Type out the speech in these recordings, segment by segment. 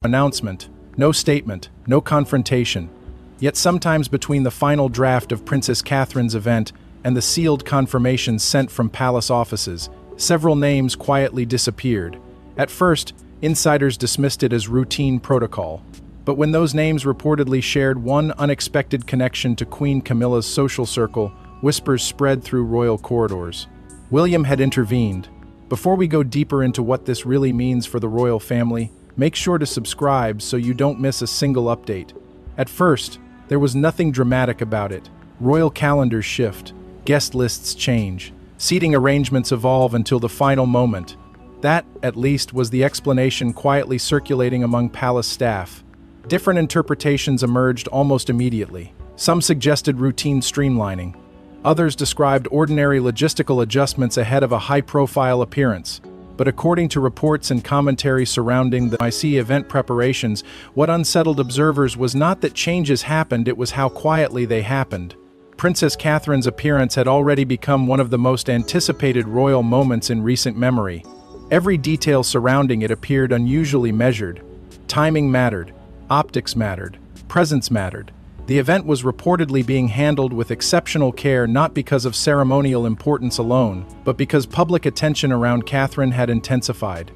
announcement, no statement, no confrontation. Yet sometimes between the final draft of Princess Catherine's event and the sealed confirmations sent from palace offices, several names quietly disappeared. At first, insiders dismissed it as routine protocol. But when those names reportedly shared one unexpected connection to Queen Camilla's social circle, whispers spread through royal corridors. William had intervened. Before we go deeper into what this really means for the royal family, make sure to subscribe so you don't miss a single update. At first, there was nothing dramatic about it. Royal calendars shift, guest lists change, seating arrangements evolve until the final moment. That, at least, was the explanation quietly circulating among palace staff. Different interpretations emerged almost immediately. Some suggested routine streamlining. Others described ordinary logistical adjustments ahead of a high-profile appearance. But according to reports and commentary surrounding the IC event preparations, what unsettled observers was not that changes happened, it was how quietly they happened. Princess Catherine's appearance had already become one of the most anticipated royal moments in recent memory. Every detail surrounding it appeared unusually measured. Timing mattered, optics mattered, presence mattered. The event was reportedly being handled with exceptional care not because of ceremonial importance alone, but because public attention around Catherine had intensified.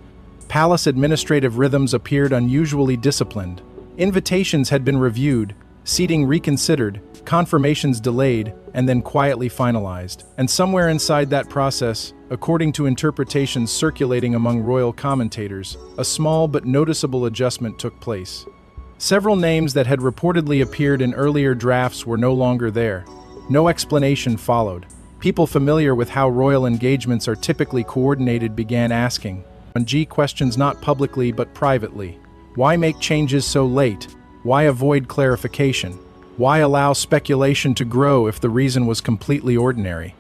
Palace administrative rhythms appeared unusually disciplined. Invitations had been reviewed, seating reconsidered, confirmations delayed, and then quietly finalized. And somewhere inside that process, according to interpretations circulating among royal commentators, a small but noticeable adjustment took place. Several names that had reportedly appeared in earlier drafts were no longer there. No explanation followed. People familiar with how royal engagements are typically coordinated began asking questions not publicly but privately. Why make changes so late? Why avoid clarification? Why allow speculation to grow if the reason was completely ordinary?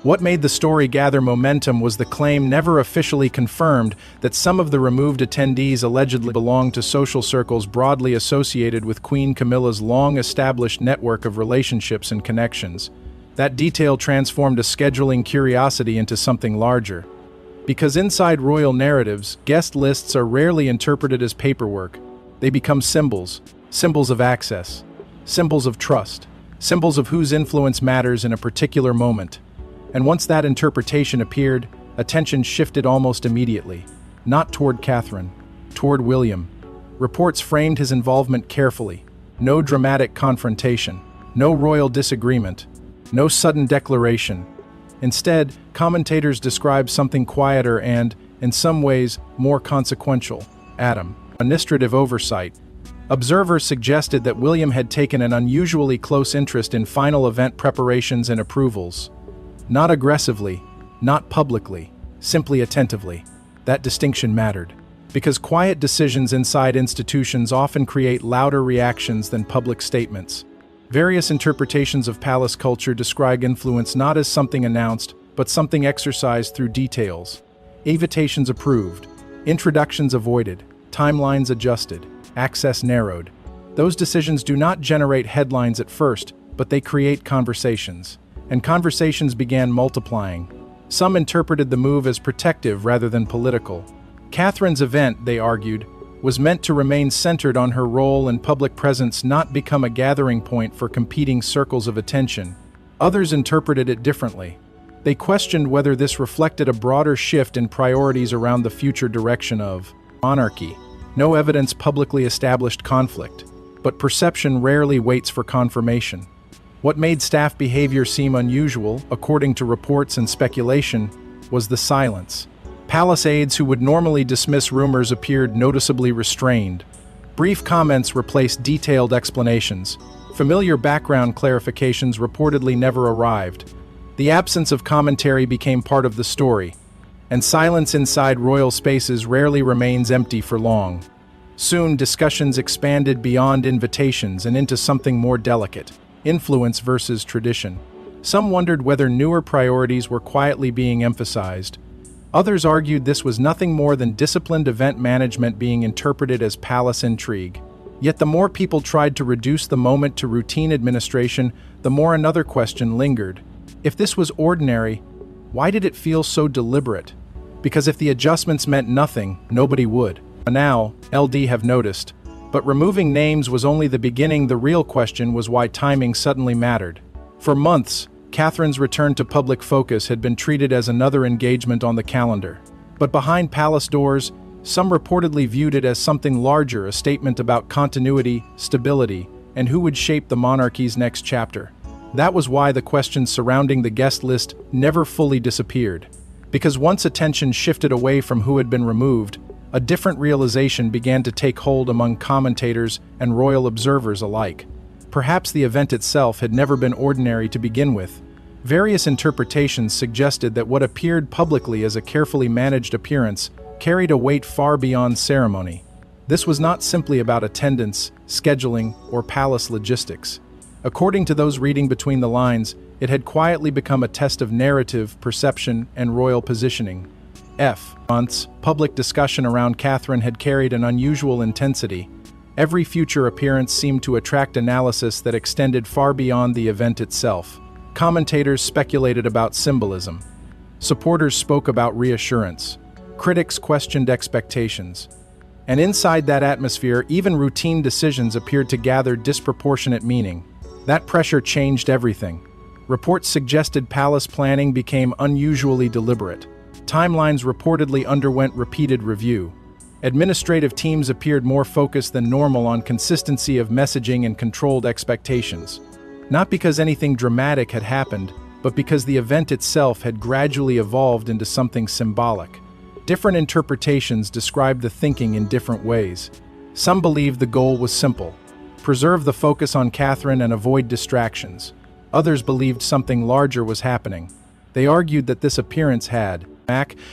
What made the story gather momentum was the claim, never officially confirmed, that some of the removed attendees allegedly belonged to social circles broadly associated with Queen Camilla's long-established network of relationships and connections. That detail transformed a scheduling curiosity into something larger. Because inside royal narratives, guest lists are rarely interpreted as paperwork. They become symbols, symbols of access, symbols of trust, symbols of whose influence matters in a particular moment. And once that interpretation appeared, attention shifted almost immediately. Not toward Catherine, toward William. Reports framed his involvement carefully. No dramatic confrontation, no royal disagreement, no sudden declaration. Instead, commentators described something quieter and, in some ways, more consequential. Administrative oversight. Observers suggested that William had taken an unusually close interest in final event preparations and approvals. Not aggressively, not publicly, simply attentively. That distinction mattered, because quiet decisions inside institutions often create louder reactions than public statements. Various interpretations of palace culture describe influence not as something announced, but something exercised through details. Invitations approved, introductions avoided, timelines adjusted, access narrowed. Those decisions do not generate headlines at first, but they create conversations. And conversations began multiplying. Some interpreted the move as protective rather than political. Catherine's event, they argued, was meant to remain centered on her role and public presence, not become a gathering point for competing circles of attention. Others interpreted it differently. They questioned whether this reflected a broader shift in priorities around the future direction of monarchy. No evidence publicly established conflict, but perception rarely waits for confirmation. What made staff behavior seem unusual, according to reports and speculation, was the silence. Palace aides who would normally dismiss rumors appeared noticeably restrained. Brief comments replaced detailed explanations. Familiar background clarifications reportedly never arrived. The absence of commentary became part of the story, and silence inside royal spaces rarely remains empty for long. Soon, discussions expanded beyond invitations and into something more delicate. Influence versus tradition. Some wondered whether newer priorities were quietly being emphasized. Others argued this was nothing more than disciplined event management being interpreted as palace intrigue. Yet the more people tried to reduce the moment to routine administration, the more another question lingered. If this was ordinary, why did it feel so deliberate? Because if the adjustments meant nothing, nobody would. Now, LD have noticed. But removing names was only the beginning. The real question was why timing suddenly mattered. For months, Catherine's return to public focus had been treated as another engagement on the calendar. But behind palace doors, some reportedly viewed it as something larger, a statement about continuity, stability, and who would shape the monarchy's next chapter. That was why the questions surrounding the guest list never fully disappeared. Because once attention shifted away from who had been removed, a different realization began to take hold among commentators and royal observers alike. Perhaps the event itself had never been ordinary to begin with. Various interpretations suggested that what appeared publicly as a carefully managed appearance carried a weight far beyond ceremony. This was not simply about attendance, scheduling, or palace logistics. According to those reading between the lines, it had quietly become a test of narrative, perception, and royal positioning. Months, public discussion around Catherine had carried an unusual intensity. Every future appearance seemed to attract analysis that extended far beyond the event itself. Commentators speculated about symbolism. Supporters spoke about reassurance. Critics questioned expectations. And inside that atmosphere, even routine decisions appeared to gather disproportionate meaning. That pressure changed everything. Reports suggested palace planning became unusually deliberate. Timelines reportedly underwent repeated review. Administrative teams appeared more focused than normal on consistency of messaging and controlled expectations. Not because anything dramatic had happened, but because the event itself had gradually evolved into something symbolic. Different interpretations described the thinking in different ways. Some believed the goal was simple: preserve the focus on Catherine and avoid distractions. Others believed something larger was happening. They argued that this appearance had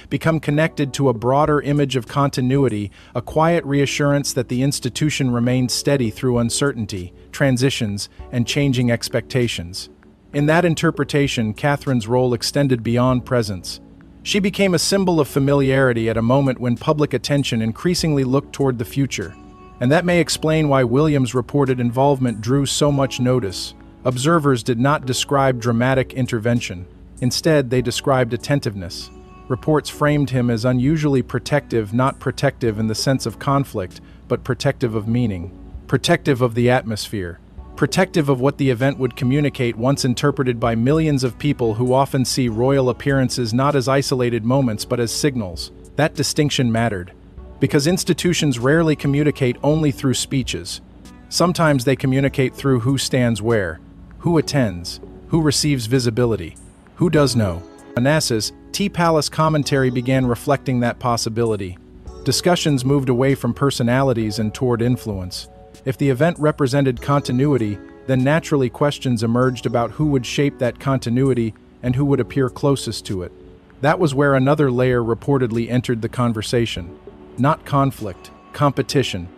become connected to a broader image of continuity, a quiet reassurance that the institution remained steady through uncertainty, transitions, and changing expectations. In that interpretation, Catherine's role extended beyond presence. She became a symbol of familiarity at a moment when public attention increasingly looked toward the future. And that may explain why William's reported involvement drew so much notice. Observers did not describe dramatic intervention. Instead, they described attentiveness. Reports framed him as unusually protective, not protective in the sense of conflict, but protective of meaning, protective of the atmosphere, protective of what the event would communicate once interpreted by millions of people who often see royal appearances not as isolated moments but as signals. That distinction mattered, because institutions rarely communicate only through speeches. Sometimes they communicate through who stands where, who attends, who receives visibility, who does know. Onassis, Palace commentary began reflecting that possibility. Discussions moved away from personalities and toward influence. If the event represented continuity, then naturally questions emerged about who would shape that continuity and who would appear closest to it. That was where another layer reportedly entered the conversation. Not conflict, competition.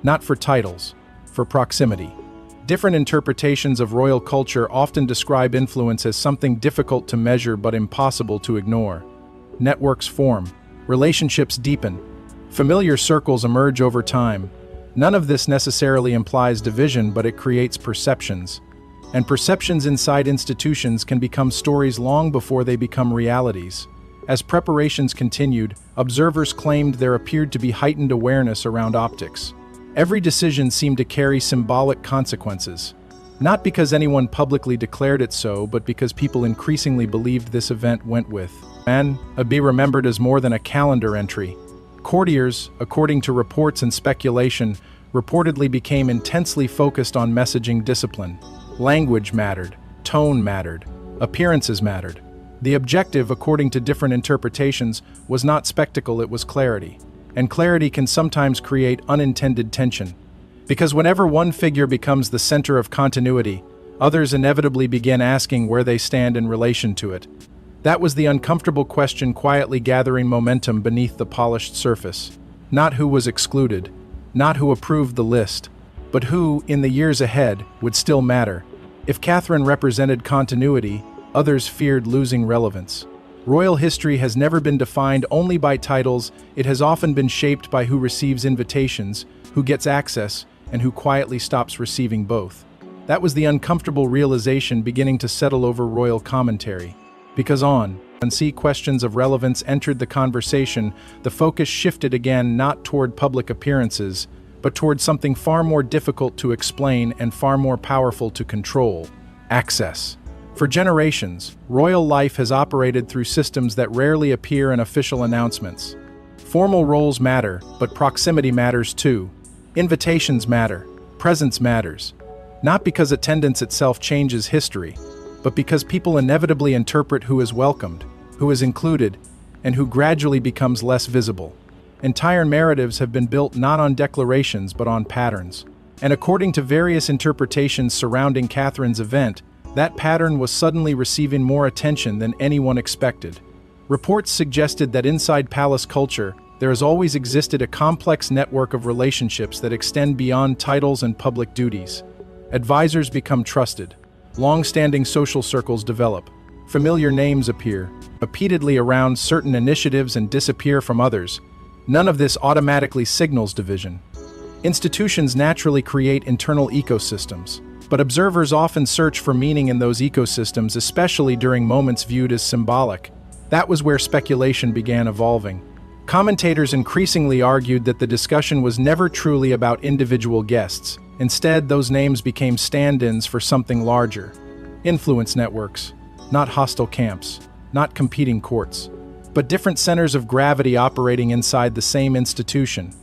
Not for titles, for proximity. Different interpretations of royal culture often describe influence as something difficult to measure but impossible to ignore. Networks form, relationships deepen, familiar circles emerge over time. None of this necessarily implies division, but it creates perceptions. And perceptions inside institutions can become stories long before they become realities. As preparations continued, observers claimed there appeared to be heightened awareness around optics. Every decision seemed to carry symbolic consequences, not because anyone publicly declared it so, but because people increasingly believed this event went with and be remembered as more than a calendar entry. Courtiers, according to reports and speculation, reportedly became intensely focused on messaging discipline. Language mattered, tone mattered, appearances mattered. The objective, according to different interpretations, was not spectacle, it was clarity. And clarity can sometimes create unintended tension. Because whenever one figure becomes the center of continuity, others inevitably begin asking where they stand in relation to it. That was the uncomfortable question quietly gathering momentum beneath the polished surface. Not who was excluded, not who approved the list, but who, in the years ahead, would still matter. If Catherine represented continuity, others feared losing relevance. Royal history has never been defined only by titles. It has often been shaped by who receives invitations, who gets access, and who quietly stops receiving both. That was the uncomfortable realization beginning to settle over royal commentary. Because When questions of relevance entered the conversation, the focus shifted again not toward public appearances, but toward something far more difficult to explain and far more powerful to control: access. For generations, royal life has operated through systems that rarely appear in official announcements. Formal roles matter, but proximity matters too. Invitations matter. Presence matters. Not because attendance itself changes history, but because people inevitably interpret who is welcomed, who is included, and who gradually becomes less visible. Entire narratives have been built not on declarations but on patterns. And according to various interpretations surrounding Catherine's event, that pattern was suddenly receiving more attention than anyone expected. Reports suggested that inside palace culture, there has always existed a complex network of relationships that extend beyond titles and public duties. Advisors become trusted. Long-standing social circles develop. Familiar names appear repeatedly around certain initiatives and disappear from others. None of this automatically signals division. Institutions naturally create internal ecosystems, but observers often search for meaning in those ecosystems, especially during moments viewed as symbolic. That was where speculation began evolving. Commentators increasingly argued that the discussion was never truly about individual guests. Instead, those names became stand-ins for something larger. Influence networks, not hostile camps, not competing courts, but different centers of gravity operating inside the same institution.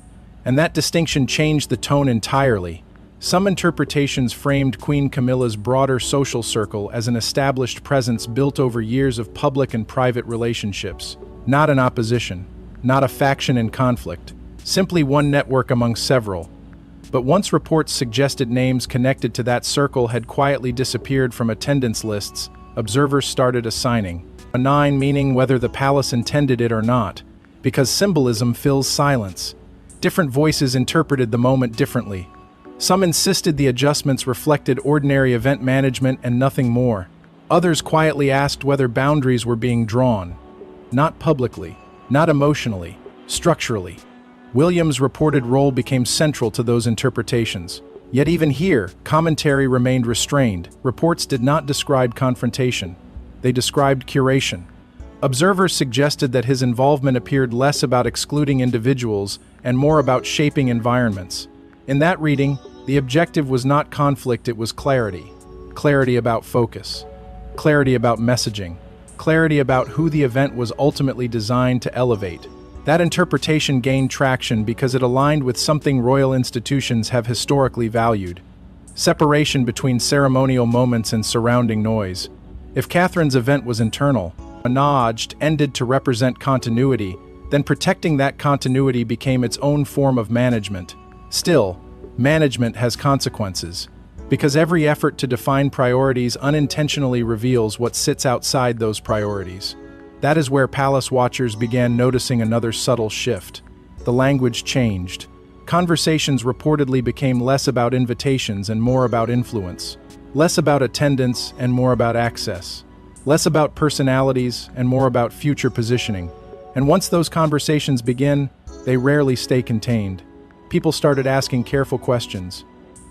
And that distinction changed the tone entirely. Some interpretations framed Queen Camilla's broader social circle as an established presence built over years of public and private relationships, not an opposition, not a faction in conflict, simply one network among several. But once reports suggested names connected to that circle had quietly disappeared from attendance lists, observers started assigning a 9, meaning whether the palace intended it or not, because symbolism fills silence. Different voices interpreted the moment differently. Some insisted the adjustments reflected ordinary event management and nothing more. Others quietly asked whether boundaries were being drawn. Not publicly, not emotionally, structurally. William's reported role became central to those interpretations. Yet even here, commentary remained restrained. Reports did not describe confrontation. They described curation. Observers suggested that his involvement appeared less about excluding individuals and more about shaping environments. In that reading, the objective was not conflict, it was clarity. Clarity about focus. Clarity about messaging. Clarity about who the event was ultimately designed to elevate. That interpretation gained traction because it aligned with something royal institutions have historically valued: separation between ceremonial moments and surrounding noise. If Catherine's event was internal, managed, ended to represent continuity, then protecting that continuity became its own form of management. Still, management has consequences, because every effort to define priorities unintentionally reveals what sits outside those priorities. That is where palace watchers began noticing another subtle shift. The language changed. Conversations reportedly became less about invitations and more about influence. Less about attendance and more about access. Less about personalities and more about future positioning. And once those conversations begin, they rarely stay contained. People started asking careful questions.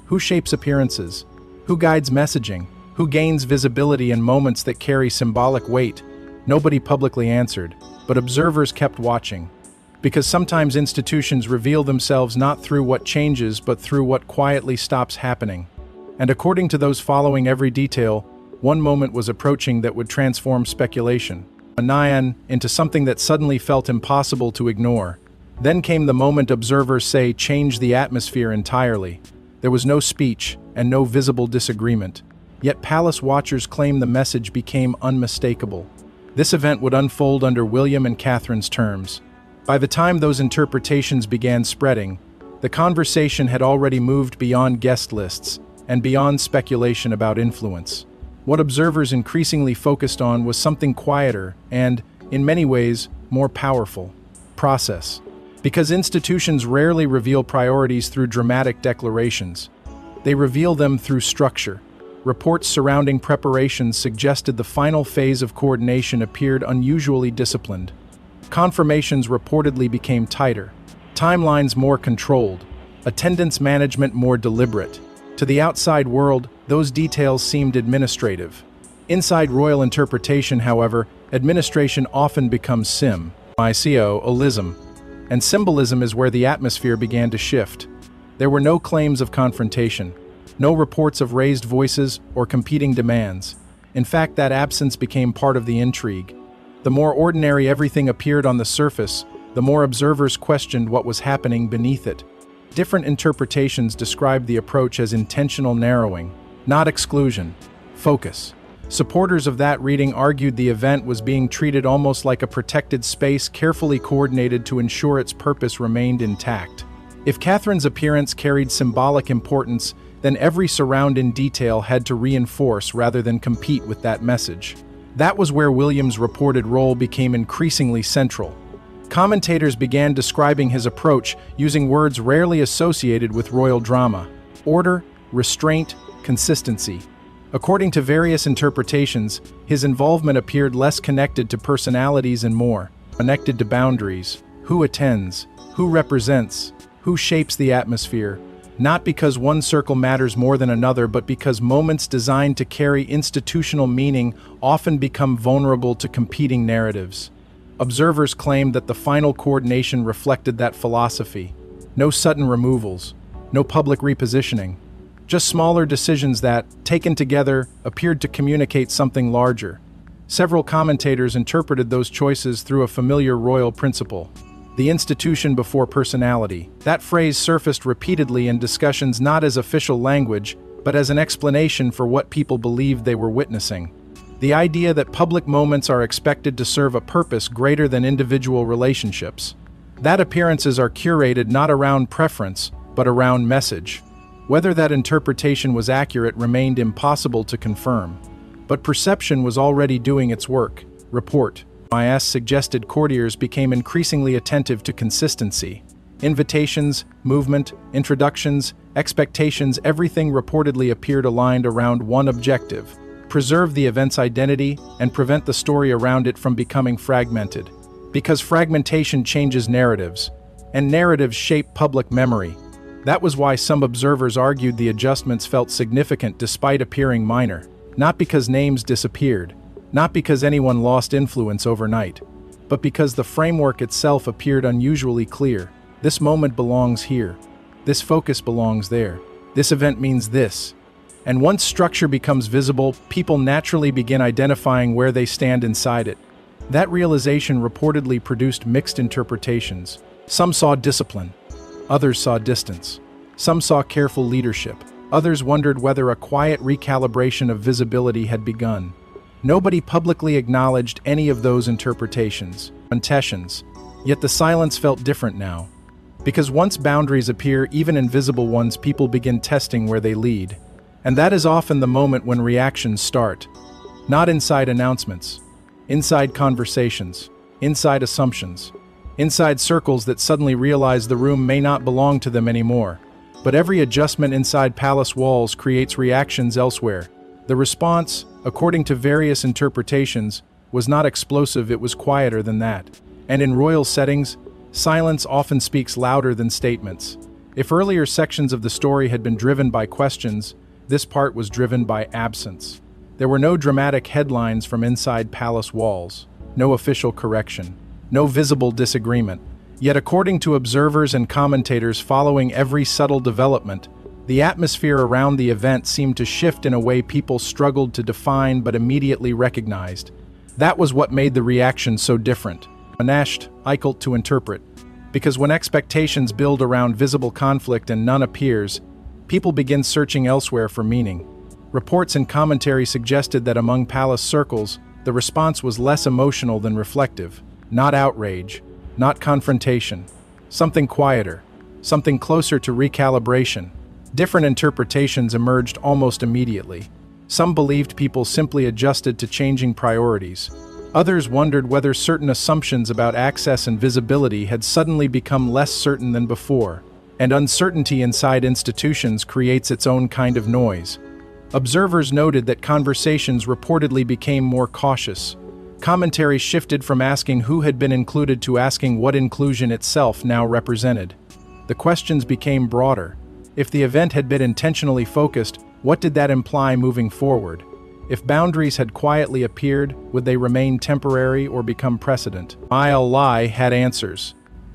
Who shapes appearances? Who guides messaging? Who gains visibility in moments that carry symbolic weight? Nobody publicly answered, but observers kept watching. Because sometimes institutions reveal themselves not through what changes, but through what quietly stops happening. And according to those following every detail, one moment was approaching that would transform speculation, a nyan, into something that suddenly felt impossible to ignore. Then came the moment observers say changed the atmosphere entirely. There was no speech and no visible disagreement. Yet palace watchers claim the message became unmistakable. This event would unfold under William and Catherine's terms. By the time those interpretations began spreading, the conversation had already moved beyond guest lists and beyond speculation about influence. What observers increasingly focused on was something quieter and, in many ways, more powerful: process. Because institutions rarely reveal priorities through dramatic declarations. They reveal them through structure. Reports surrounding preparations suggested the final phase of coordination appeared unusually disciplined. Confirmations reportedly became tighter, timelines more controlled, attendance management more deliberate. To the outside world, those details seemed administrative. Inside royal interpretation, however, Administration often becomes symbolism, and symbolism is where the atmosphere began to shift. There were no claims of confrontation, no reports of raised voices or competing demands. In fact, that absence became part of the intrigue. The more ordinary everything appeared on the surface, the more observers questioned what was happening beneath it. Different interpretations described the approach as intentional narrowing, not exclusion, focus. Supporters of that reading argued the event was being treated almost like a protected space carefully coordinated to ensure its purpose remained intact. If Catherine's appearance carried symbolic importance, then every surrounding detail had to reinforce rather than compete with that message. That was where William's reported role became increasingly central. Commentators began describing his approach using words rarely associated with royal drama: order, restraint, consistency. According to various interpretations, his involvement appeared less connected to personalities and more connected to boundaries: who attends, who represents, who shapes the atmosphere, not because one circle matters more than another, but because moments designed to carry institutional meaning often become vulnerable to competing narratives. Observers claimed that the final coordination reflected that philosophy. No sudden removals, no public repositioning, just smaller decisions that, taken together, appeared to communicate something larger. Several commentators interpreted those choices through a familiar royal principle: the institution before personality. That phrase surfaced repeatedly in discussions not as official language, but as an explanation for what people believed they were witnessing. The idea that public moments are expected to serve a purpose greater than individual relationships. That appearances are curated not around preference, but around message. Whether that interpretation was accurate remained impossible to confirm. But perception was already doing its work. Report MIS suggested courtiers became increasingly attentive to consistency. Invitations, movement, introductions, expectations, everything reportedly appeared aligned around one objective: preserve the event's identity and prevent the story around it from becoming fragmented. Because fragmentation changes narratives, and narratives shape public memory. That was why some observers argued the adjustments felt significant despite appearing minor. Not because names disappeared, not because anyone lost influence overnight, but because the framework itself appeared unusually clear. This moment belongs here. This focus belongs there. This event means this. And once structure becomes visible, people naturally begin identifying where they stand inside it. That realization reportedly produced mixed interpretations. Some saw discipline. Others saw distance. Some saw careful leadership. Others wondered whether a quiet recalibration of visibility had begun. Nobody publicly acknowledged any of those interpretations. Yet the silence felt different now. Because once boundaries appear, even invisible ones, people begin testing where they lead. And that is often the moment when reactions start. Not inside announcements. Inside conversations. Inside assumptions. Inside circles that suddenly realize the room may not belong to them anymore. But every adjustment inside palace walls creates reactions elsewhere. The response, according to various interpretations, was not explosive, it was quieter than that. And in royal settings, silence often speaks louder than statements. If earlier sections of the story had been driven by questions, this part was driven by absence. There were no dramatic headlines from inside palace walls, no official correction, no visible disagreement. Yet according to observers and commentators following every subtle development, the atmosphere around the event seemed to shift in a way people struggled to define but immediately recognized. That was what made the reaction so different. Difficult to interpret. Because when expectations build around visible conflict and none appears, people begin searching elsewhere for meaning. Reports and commentary suggested that among palace circles, the response was less emotional than reflective. Not outrage, not confrontation. Something quieter, something closer to recalibration. Different interpretations emerged almost immediately. Some believed people simply adjusted to changing priorities. Others wondered whether certain assumptions about access and visibility had suddenly become less certain than before. And uncertainty inside institutions creates its own kind of noise. Observers noted that conversations reportedly became more cautious. Commentary shifted from asking who had been included to asking what inclusion itself now represented. The questions became broader. If the event had been intentionally focused, what did that imply moving forward? If boundaries had quietly appeared, would they remain temporary or become precedent? Mile Lie had answers.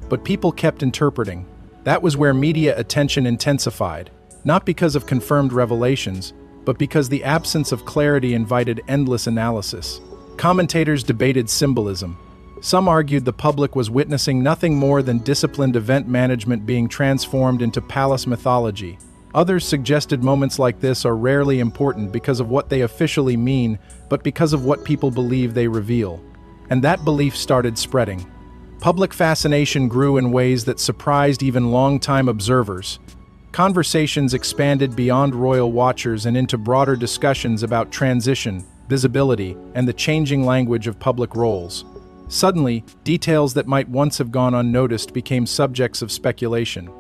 But people kept interpreting. That was where media attention intensified, not because of confirmed revelations, but because the absence of clarity invited endless analysis. Commentators debated symbolism. Some argued the public was witnessing nothing more than disciplined event management being transformed into palace mythology. Others suggested moments like this are rarely important because of what they officially mean, but because of what people believe they reveal. And that belief started spreading. Public fascination grew in ways that surprised even long-time observers. Conversations expanded beyond royal watchers and into broader discussions about transition, visibility, and the changing language of public roles. Suddenly, details that might once have gone unnoticed became subjects of speculation.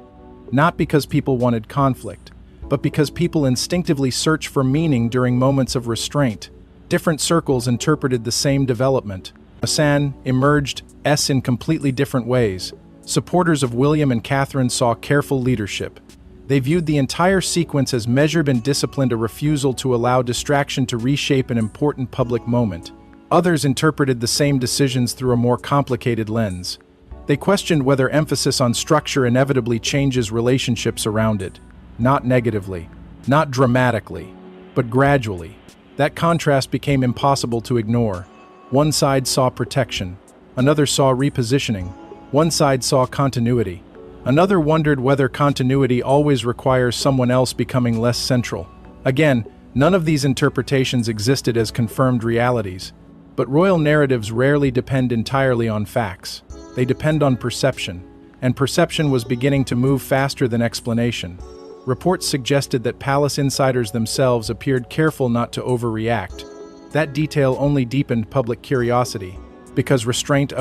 Not because people wanted conflict, but because people instinctively search for meaning during moments of restraint. Different circles interpreted the same development. Asan emerged in completely different ways. Supporters of William and Catherine saw careful leadership. They viewed the entire sequence as measured and disciplined, a refusal to allow distraction to reshape an important public moment. Others interpreted the same decisions through a more complicated lens. They questioned whether emphasis on structure inevitably changes relationships around it. Not negatively, not dramatically, but gradually. That contrast became impossible to ignore. One side saw protection, another saw repositioning, one side saw continuity. Another wondered whether continuity always requires someone else becoming less central. Again, none of these interpretations existed as confirmed realities. But royal narratives rarely depend entirely on facts. They depend on perception, and perception was beginning to move faster than explanation. Reports suggested that palace insiders themselves appeared careful not to overreact. That detail only deepened public curiosity, because restraint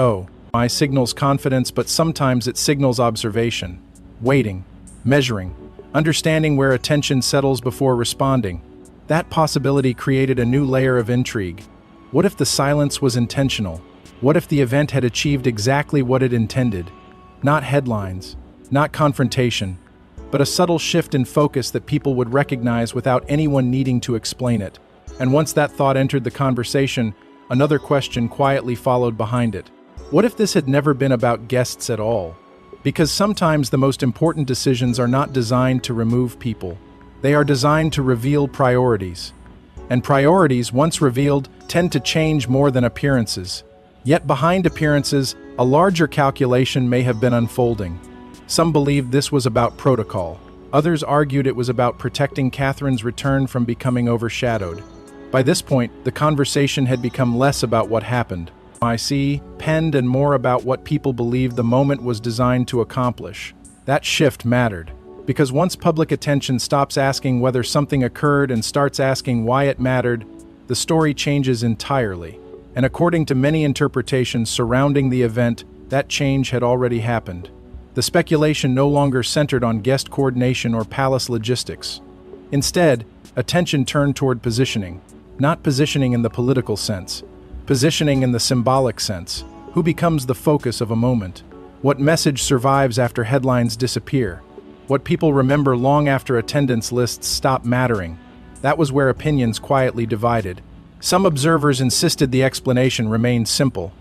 signals confidence, but sometimes it signals observation, waiting, measuring, understanding where attention settles before responding. That possibility created a new layer of intrigue. What if the silence was intentional? What if the event had achieved exactly what it intended? Not headlines, not confrontation, but a subtle shift in focus that people would recognize without anyone needing to explain it. And once that thought entered the conversation, another question quietly followed behind it. What if this had never been about guests at all? Because sometimes the most important decisions are not designed to remove people. They are designed to reveal priorities. And priorities, once revealed, tend to change more than appearances. Yet behind appearances, a larger calculation may have been unfolding. Some believed this was about protocol. Others argued it was about protecting Catherine's return from becoming overshadowed. By this point, the conversation had become less about what happened, and more about what people believed the moment was designed to accomplish. That shift mattered. Because once public attention stops asking whether something occurred and starts asking why it mattered, the story changes entirely. And according to many interpretations surrounding the event, that change had already happened. The speculation no longer centered on guest coordination or palace logistics. Instead, attention turned toward positioning. Not positioning in the political sense, positioning in the symbolic sense. Who becomes the focus of a moment? What message survives after headlines disappear? What people remember long after attendance lists stop mattering? That was where opinions quietly divided. Some observers insisted the explanation remained simple.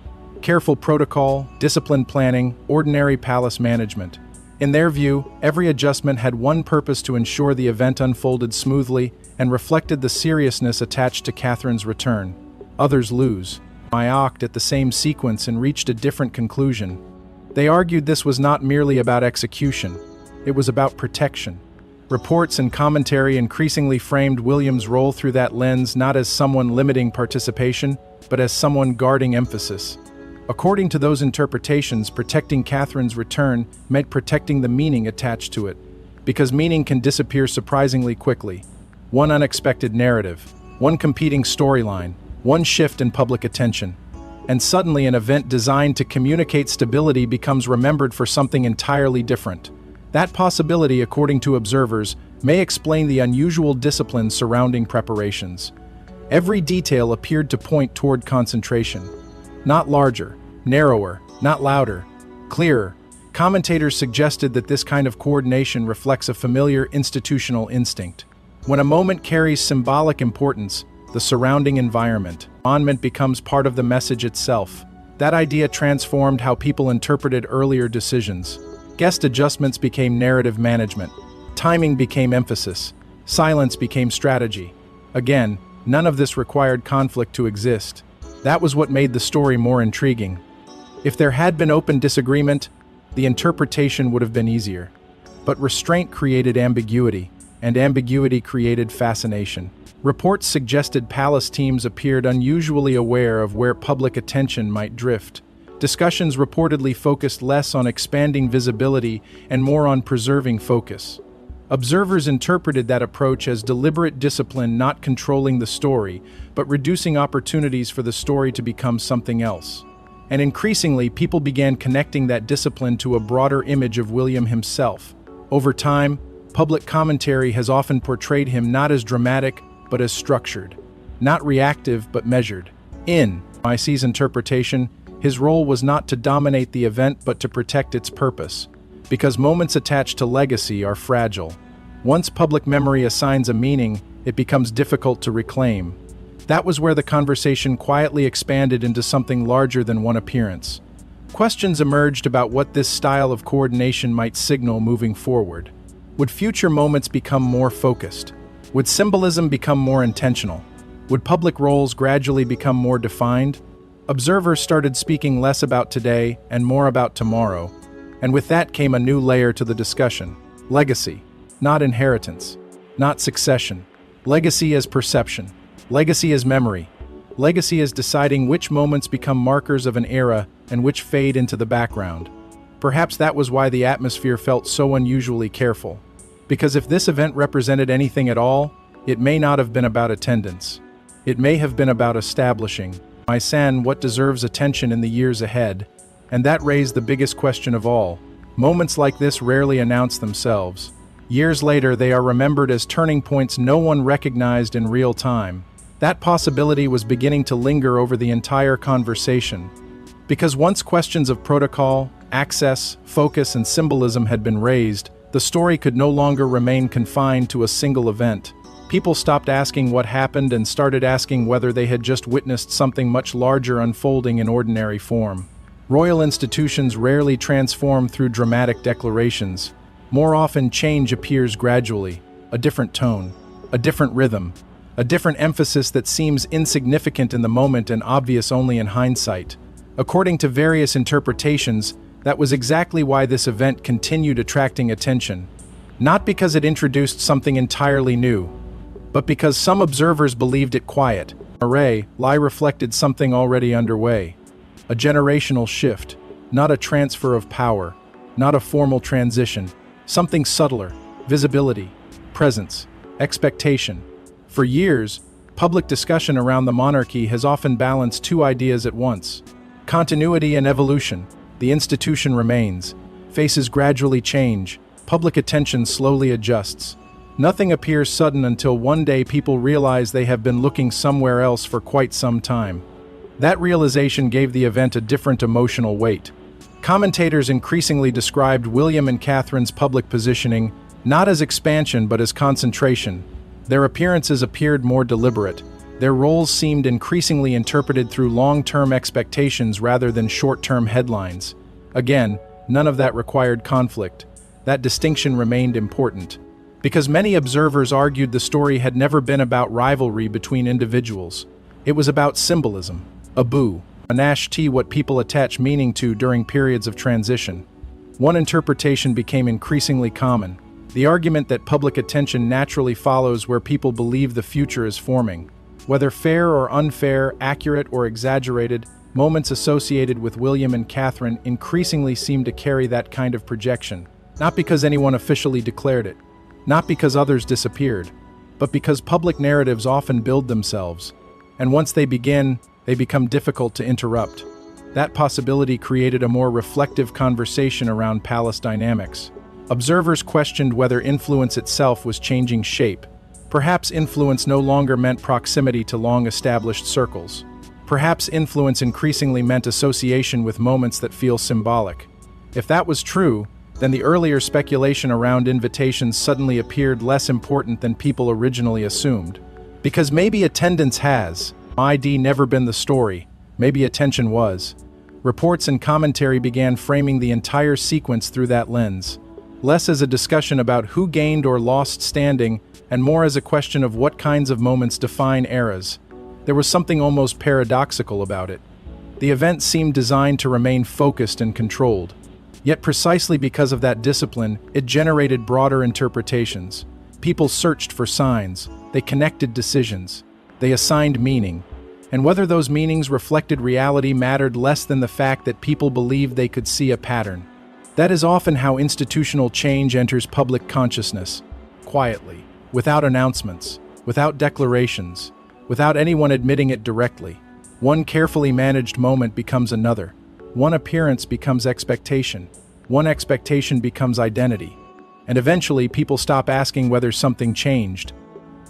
Careful protocol, disciplined planning, ordinary palace management. In their view, every adjustment had one purpose: to ensure the event unfolded smoothly and reflected the seriousness attached to Catherine's return. Others balked at the same sequence and reached a different conclusion. They argued this was not merely about execution. It was about protection. Reports and commentary increasingly framed William's role through that lens, not as someone limiting participation, but as someone guarding emphasis. According to those interpretations, protecting Catherine's return meant protecting the meaning attached to it, because meaning can disappear surprisingly quickly. One unexpected narrative, one competing storyline, one shift in public attention, and suddenly an event designed to communicate stability becomes remembered for something entirely different. That possibility, according to observers, may explain the unusual discipline surrounding preparations. Every detail appeared to point toward concentration. Not larger, narrower, not louder, clearer. Commentators suggested that this kind of coordination reflects a familiar institutional instinct. When a moment carries symbolic importance, the surrounding environment. Monument becomes part of the message itself. That idea transformed how people interpreted earlier decisions. Guest adjustments became narrative management. Timing became emphasis. Silence became strategy. Again, none of this required conflict to exist. That was what made the story more intriguing. If there had been open disagreement, the interpretation would have been easier. But restraint created ambiguity, and ambiguity created fascination. Reports suggested palace teams appeared unusually aware of where public attention might drift. Discussions reportedly focused less on expanding visibility and more on preserving focus. Observers interpreted that approach as deliberate discipline, not controlling the story, but reducing opportunities for the story to become something else. And increasingly, people began connecting that discipline to a broader image of William himself. Over time, public commentary has often portrayed him not as dramatic, but as structured. Not reactive, but measured. In IC's interpretation, his role was not to dominate the event, but to protect its purpose. Because moments attached to legacy are fragile. Once public memory assigns a meaning, it becomes difficult to reclaim. That was where the conversation quietly expanded into something larger than one appearance. Questions emerged about what this style of coordination might signal moving forward. Would future moments become more focused? Would symbolism become more intentional? Would public roles gradually become more defined? Observers started speaking less about today and more about tomorrow, and with that came a new layer to the discussion. Legacy, not inheritance, not succession. Legacy as perception. Legacy as memory. Legacy as deciding which moments become markers of an era and which fade into the background. Perhaps that was why the atmosphere felt so unusually careful. Because if this event represented anything at all, it may not have been about attendance. It may have been about establishing, my son, what deserves attention in the years ahead. And that raised the biggest question of all. Moments like this rarely announce themselves. Years later, they are remembered as turning points no one recognized in real time. That possibility was beginning to linger over the entire conversation. Because once questions of protocol, access, focus, and symbolism had been raised, the story could no longer remain confined to a single event. People stopped asking what happened and started asking whether they had just witnessed something much larger unfolding in ordinary form. Royal institutions rarely transform through dramatic declarations. More often, change appears gradually, a different tone, a different rhythm, a different emphasis that seems insignificant in the moment and obvious only in hindsight. According to various interpretations, that was exactly why this event continued attracting attention. Not because it introduced something entirely new, but because some observers believed it quiet. Lie reflected something already underway. A generational shift, not a transfer of power, not a formal transition, something subtler, visibility, presence, expectation. For years, public discussion around the monarchy has often balanced two ideas at once. Continuity and evolution. The institution remains. Faces gradually change. Public attention slowly adjusts. Nothing appears sudden until one day people realize they have been looking somewhere else for quite some time. That realization gave the event a different emotional weight. Commentators increasingly described William and Catherine's public positioning not as expansion but as concentration. Their appearances appeared more deliberate. Their roles seemed increasingly interpreted through long-term expectations rather than short-term headlines. Again, none of that required conflict. That distinction remained important. Because many observers argued the story had never been about rivalry between individuals. It was about symbolism. What people attach meaning to during periods of transition. One interpretation became increasingly common. The argument that public attention naturally follows where people believe the future is forming. Whether fair or unfair, accurate or exaggerated, moments associated with William and Catherine increasingly seemed to carry that kind of projection. Not because anyone officially declared it, not because others disappeared, but because public narratives often build themselves, and once they begin, they become difficult to interrupt. That possibility created a more reflective conversation around palace dynamics. Observers questioned whether influence itself was changing shape. Perhaps influence no longer meant proximity to long-established circles. Perhaps influence increasingly meant association with moments that feel symbolic. If that was true, then the earlier speculation around invitations suddenly appeared less important than people originally assumed. Because maybe attendance has, ID never been the story, maybe attention was. Reports and commentary began framing the entire sequence through that lens, less as a discussion about who gained or lost standing, and more as a question of what kinds of moments define eras. There was something almost paradoxical about it. The event seemed designed to remain focused and controlled. Yet precisely because of that discipline, it generated broader interpretations. People searched for signs, they connected decisions, they assigned meaning. And whether those meanings reflected reality mattered less than the fact that people believed they could see a pattern. That is often how institutional change enters public consciousness, quietly, without announcements, without declarations, without anyone admitting it directly. One carefully managed moment becomes another. One appearance becomes expectation. One expectation becomes identity. And eventually, people stop asking whether something changed.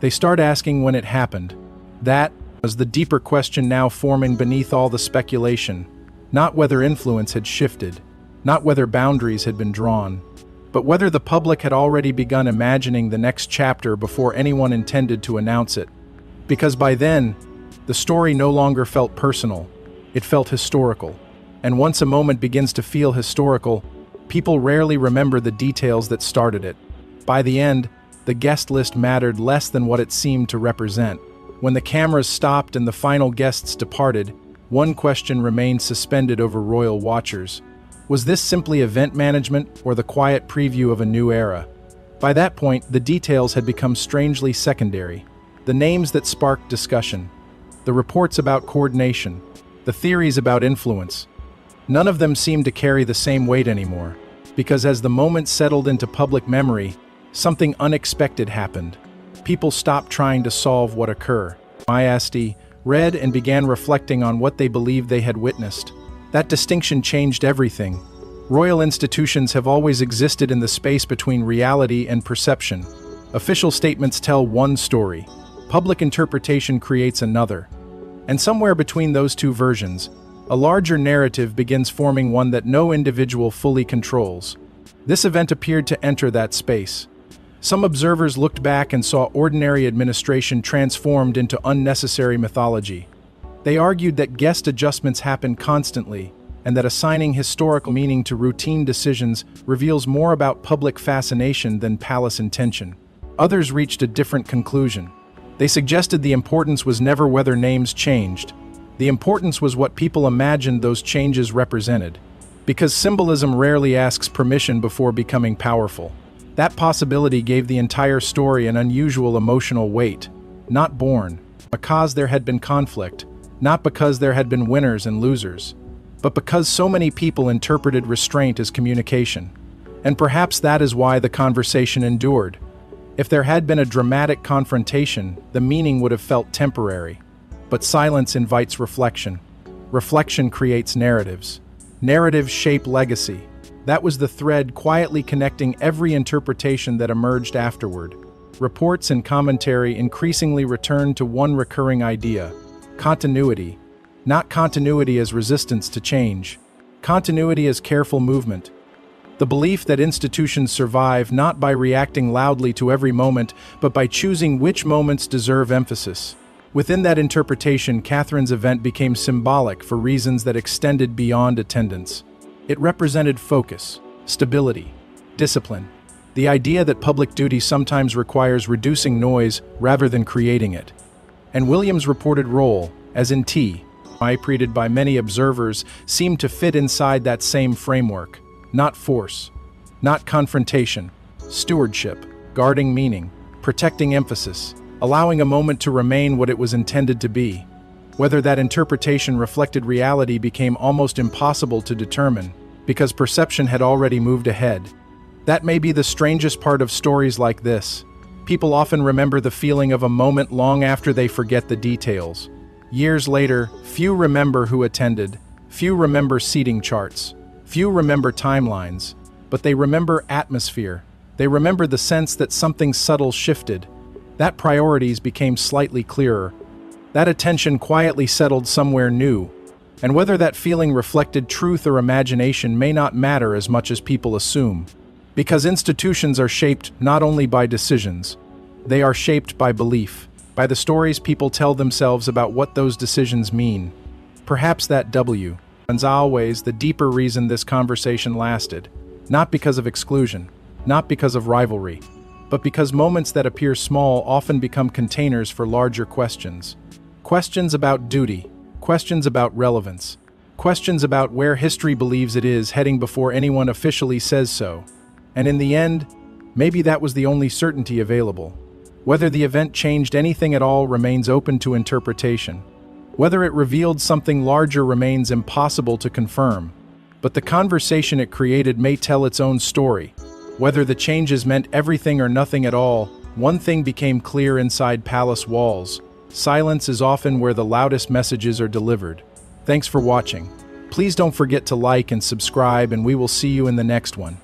They start asking when it happened. That was the deeper question now forming beneath all the speculation. Not whether influence had shifted, not whether boundaries had been drawn, but whether the public had already begun imagining the next chapter before anyone intended to announce it. Because by then, the story no longer felt personal, it felt historical. And once a moment begins to feel historical, people rarely remember the details that started it. By the end, the guest list mattered less than what it seemed to represent. When the cameras stopped and the final guests departed, one question remained suspended over royal watchers. Was this simply event management or the quiet preview of a new era? By that point, the details had become strangely secondary. The names that sparked discussion, the reports about coordination, the theories about influence, none of them seemed to carry the same weight anymore, because as the moment settled into public memory, something unexpected happened. People stopped trying to solve what occurred. ISD read and began reflecting on what they believed they had witnessed. That distinction changed everything. Royal institutions have always existed in the space between reality and perception. Official statements tell one story. Public interpretation creates another. And somewhere between those two versions, a larger narrative begins forming, one that no individual fully controls. This event appeared to enter that space. Some observers looked back and saw ordinary administration transformed into unnecessary mythology. They argued that guest adjustments happen constantly, and that assigning historical meaning to routine decisions reveals more about public fascination than palace intention. Others reached a different conclusion. They suggested the importance was never whether names changed. The importance was what people imagined those changes represented. Because symbolism rarely asks permission before becoming powerful. That possibility gave the entire story an unusual emotional weight. Not born, because there had been conflict. Not because there had been winners and losers, but because so many people interpreted restraint as communication. And perhaps that is why the conversation endured. If there had been a dramatic confrontation, the meaning would have felt temporary. But silence invites reflection. Reflection creates narratives. Narratives shape legacy. That was the thread quietly connecting every interpretation that emerged afterward. Reports and commentary increasingly returned to one recurring idea: continuity. Not continuity as resistance to change. Continuity as careful movement. The belief that institutions survive not by reacting loudly to every moment, but by choosing which moments deserve emphasis. Within that interpretation, Catherine's event became symbolic for reasons that extended beyond attendance. It represented focus, stability, discipline. The idea that public duty sometimes requires reducing noise rather than creating it. And William's reported role, as in T, interpreted by many observers, seemed to fit inside that same framework. Not force, not confrontation, stewardship, guarding meaning, protecting emphasis, allowing a moment to remain what it was intended to be. Whether that interpretation reflected reality became almost impossible to determine, because perception had already moved ahead. That may be the strangest part of stories like this. People often remember the feeling of a moment long after they forget the details. Years later, few remember who attended, few remember seating charts, few remember timelines, but they remember atmosphere. They remember the sense that something subtle shifted, that priorities became slightly clearer, that attention quietly settled somewhere new. And whether that feeling reflected truth or imagination may not matter as much as people assume. Because institutions are shaped not only by decisions, they are shaped by belief. by the stories people tell themselves about what those decisions mean. Perhaps that W is always the deeper reason this conversation lasted, not because of exclusion, not because of rivalry, but because moments that appear small often become containers for larger questions. Questions about duty, questions about relevance, questions about where history believes it is heading before anyone officially says so. And in the end, maybe that was the only certainty available. Whether the event changed anything at all remains open to interpretation. Whether it revealed something larger remains impossible to confirm. But the conversation it created may tell its own story. Whether the changes meant everything or nothing at all, one thing became clear inside palace walls. Silence is often where the loudest messages are delivered. Thanks for watching. Please don't forget to like and subscribe, and we will see you in the next one.